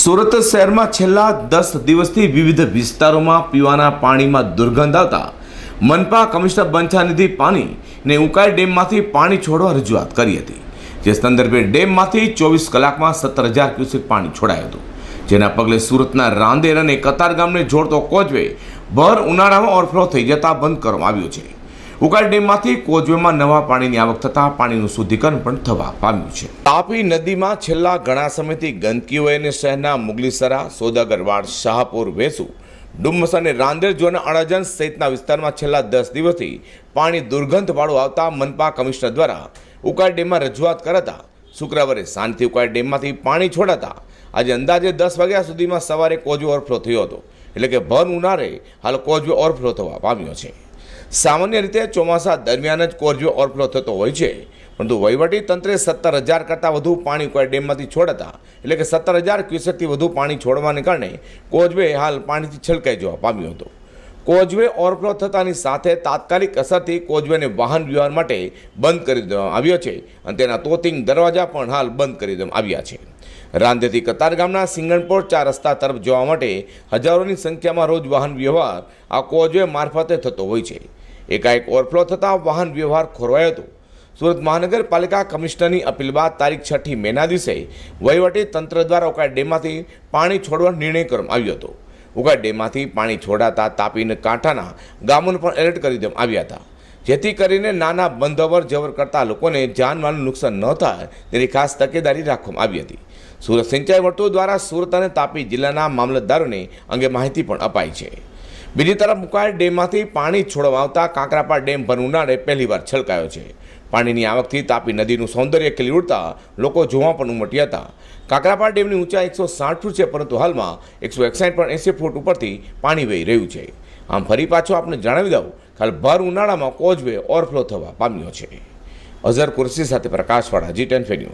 સુરત શહેરમાં છેલ્લા 10 દિવસથી વિવિધ વિસ્તારોમાં પીવાના પાણીમાં દુર્ગંધ આવતા મનપા કમિશનર બંછાનિધિ પાણીને ઉકાઈ ડેમમાંથી પાણી છોડવા રજૂઆત કરી હતી, જે સંદર્ભે ડેમમાંથી 24 કલાકમાં 17,000 ક્યુસેક પાણી છોડાયું હતું, જેના પગલે સુરતના રાંદેર અને કતાર ગામને જોડતો કોઝવે ભર ઉનાળામાં ઓવરફ્લો થઈ જતા બંધ કરવામાં આવ્યો છે। ઉકાઈ ડેમમાંથી કોઝવેમાં નવા પાણીની આવક થતાં પાણીનું શુદ્ધિકરણ પણ થવા પામ્યું છે। તાપી નદીમાં છેલ્લા ઘણા સમયથી ગંદકી હોઈને શહેરના મુગલીસરા, સોદાગરવાડ, શાહપુર, વેસુ, ડુમ્મસ અને રાંદેર ઝોનના અડાજણ સહિતના વિસ્તારમાં છેલ્લા 10 દિવસથી પાણી દુર્ગંધવાળું આવતા મનપા કમિશનર દ્વારા ઉકાઈ ડેમમાં રજૂઆત કરાતા શુક્રવારે સાંજથી ઉકાઈ ડેમમાંથી પાણી છોડાતા આજે અંદાજે 10 વાગ્યા સુધીમાં સવારે કોઝવે ઓવરફ્લો થયો હતો, એટલે કે ભર ઉનાળે હાલ કોઝવે ઓવરફ્લો થવા પામ્યો છે। સામાન્ય રીતે ચોમાસા દરમિયાન જ કોઝવે ઓવરફ્લો થતો હોય છે, પરંતુ વહીવટી તંત્રે 17,000 કરતાં વધુ પાણી ઉકાઈ ડેમમાંથી છોડાતા એટલે કે 17,000 ક્યુસેકથી વધુ પાણી છોડવાને કારણે કોઝવે હાલ પાણીથી છલકાઈ જવા પામ્યો હતો। કોઝવે ઓવરફ્લો થતાની સાથે તાત્કાલિક અસરથી કોઝવેને વાહન વ્યવહાર માટે બંધ કરી દેવામાં આવ્યો છે અને તેના તોતિંગ દરવાજા પણ હાલ બંધ કરી દેવામાં આવ્યા છે। રાંદેરથી કતાર ગામના સિંગણપોર 4 રસ્તા તરફ જવા માટે હજારોની સંખ્યામાં રોજ વાહન વ્યવહાર આ કોઝવે મારફતે થતો હોય છે। એકાએક ઓવરફ્લો થતાં વાહન વ્યવહાર ખોરવાયો હતો। સુરત મહાનગરપાલિકા કમિશનરની અપીલ બાદ તારીખ 6 મેના દિવસે વહીવટી તંત્ર દ્વારા ઉકાઈ ડેમમાંથી પાણી છોડવાનો નિર્ણય કરવામાં આવ્યો હતો। ઉકાઈ ડેમમાંથી પાણી છોડાતા તાપીના કાંઠાના ગામોને પણ એલર્ટ કરી દેવામાં આવ્યા હતા, જેથી કરીને નાના બંધ અવર જવર કરતા લોકોને જાનમાલનું નુકસાન ન થાય તેની ખાસ તકેદારી રાખવામાં આવી હતી। સુરત સિંચાઈ વર્તુળ દ્વારા સુરત અને તાપી જિલ્લાના મામલતદારોને અંગે માહિતી પણ અપાઈ છે। બીજી તરફ ઉકાઈ ડેમમાંથી પાણી છોડવામાં આવતા કાંકરાપાળ ડેમ ભર ઉનાળે પહેલીવાર છલકાયો છે। પાણીની આવકથી તાપી નદીનું સૌંદર્ય ખીલી ઉઠતા લોકો જોવા પણ ઉમટ્યા હતા। કાંકરાપાળ ડેમની ઊંચાઈ 160 ફૂટ છે, પરંતુ હાલમાં 161.80 ફૂટ ઉપરથી પાણી વહી રહ્યું છે। આમ ફરી પાછો આપણે જણાવી દઉં કે હાલ ભર ઉનાળામાં કોઝવે ઓવરફ્લો થવા પામ્યો છે। અઝર કુરશી સાથે પ્રકાશવાળા, G10 ન્યૂઝ।